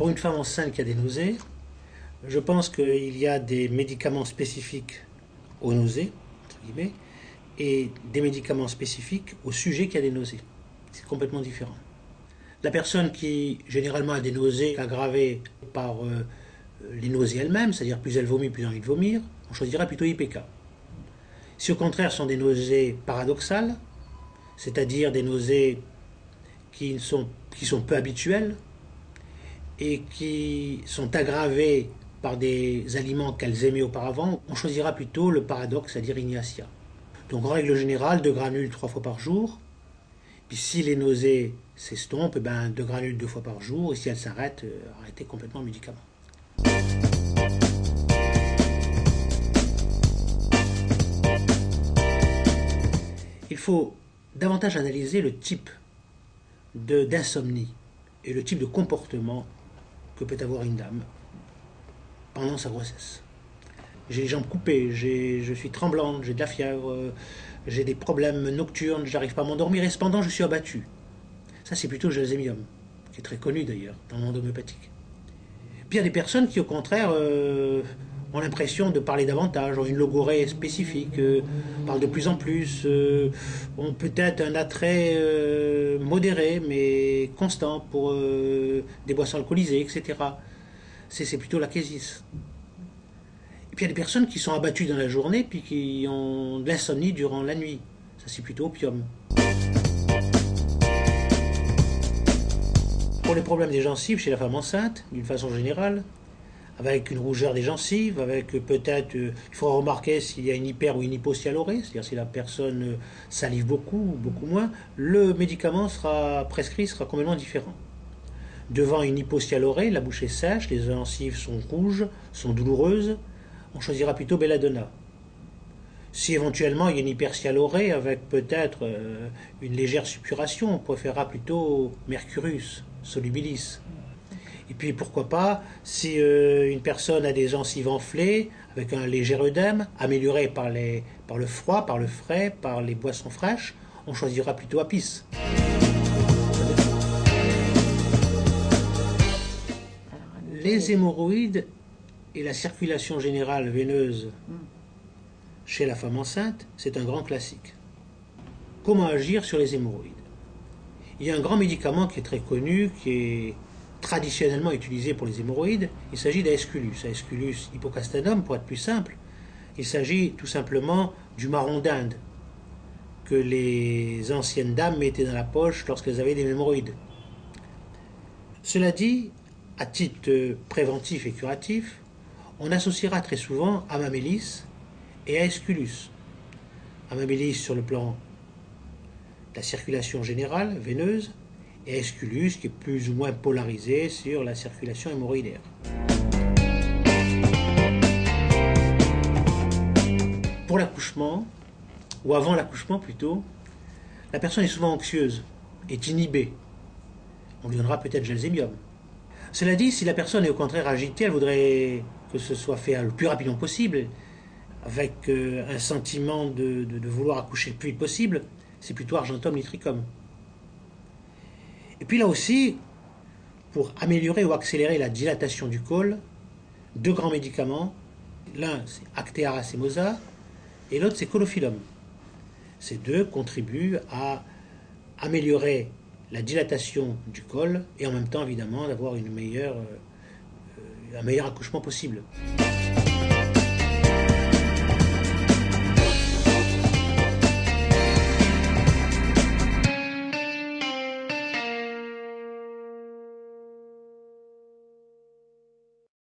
Pour une femme enceinte qui a des nausées, je pense qu'il y a des médicaments spécifiques aux nausées, entre guillemets, et des médicaments spécifiques au sujet qui a des nausées. C'est complètement différent. La personne qui généralement a des nausées aggravées par les nausées elles-mêmes, c'est-à-dire plus elle vomit, plus elle a envie de vomir, on choisira plutôt IPK. Si au contraire ce sont des nausées paradoxales, c'est-à-dire des nausées qui sont peu habituelles et qui sont aggravées par des aliments qu'elles aimaient auparavant, on choisira plutôt le paradoxe, c'est-à-dire Ignacia. Donc en règle générale, 2 granules 3 fois par jour. Puis si les nausées s'estompent, 2 granules 2 fois par jour. Et si elles s'arrêtent, arrêtez complètement le médicament. Il faut davantage analyser le type d'insomnie et le type de comportement que peut avoir une dame pendant sa grossesse. J'ai les jambes coupées, je suis tremblante, j'ai de la fièvre, j'ai des problèmes nocturnes, j'arrive pas à m'endormir et cependant je suis abattue. Ça c'est plutôt le gelsemium, qui est très connu d'ailleurs dans le monde homéopathique. Puis il y a des personnes qui au contraire ont l'impression de parler davantage, ont une logorrhée spécifique, parlent de plus en plus, ont peut-être un attrait modéré mais constant pour des boissons alcoolisées, etc. C'est plutôt la késis. Et puis il y a des personnes qui sont abattues dans la journée puis qui ont de l'insomnie durant la nuit. Ça c'est plutôt opium. Pour les problèmes des gencives chez la femme enceinte, d'une façon générale, avec une rougeur des gencives, avec peut-être, il faudra remarquer s'il y a une hyper ou une hypocyalorrhée, c'est-à-dire si la personne salive beaucoup ou beaucoup moins, le médicament prescrit sera complètement différent. Devant une hypocyalorrhée, la bouche est sèche, les gencives sont rouges, sont douloureuses, on choisira plutôt belladonna. Si éventuellement il y a une hypercyalorrhée avec peut-être une légère suppuration, on préférera plutôt mercurus, solubilis. Et puis pourquoi pas, si une personne a des gencives enflées, avec un léger œdème, amélioré par le froid, par le frais, par les boissons fraîches, on choisira plutôt apis. Les hémorroïdes et la circulation générale veineuse chez la femme enceinte, c'est un grand classique. Comment agir sur les hémorroïdes? Il y a un grand médicament qui est très connu, qui est traditionnellement utilisé pour les hémorroïdes. Il s'agit d'Aesculus, Aesculus hippocastanum pour être plus simple. Il s'agit tout simplement du marron d'Inde que les anciennes dames mettaient dans la poche lorsqu'elles avaient des hémorroïdes. Cela dit, à titre préventif et curatif, on associera très souvent Amamélis et Aesculus. Amamélis sur le plan de la circulation générale veineuse et Aesculus qui est plus ou moins polarisé sur la circulation hémorroïdaire. Pour l'accouchement, ou avant l'accouchement plutôt, la personne est souvent anxieuse, est inhibée. On lui donnera peut-être gelsemium. Cela dit, si la personne est au contraire agitée, elle voudrait que ce soit fait le plus rapidement possible, avec un sentiment de vouloir accoucher le plus vite possible, c'est plutôt argentum nitricum. Et puis là aussi, pour améliorer ou accélérer la dilatation du col, 2 grands médicaments. L'un, c'est Actéa racemosa, et l'autre, c'est Colophyllum. Ces 2 contribuent à améliorer la dilatation du col et en même temps, évidemment, d'avoir un meilleur accouchement possible.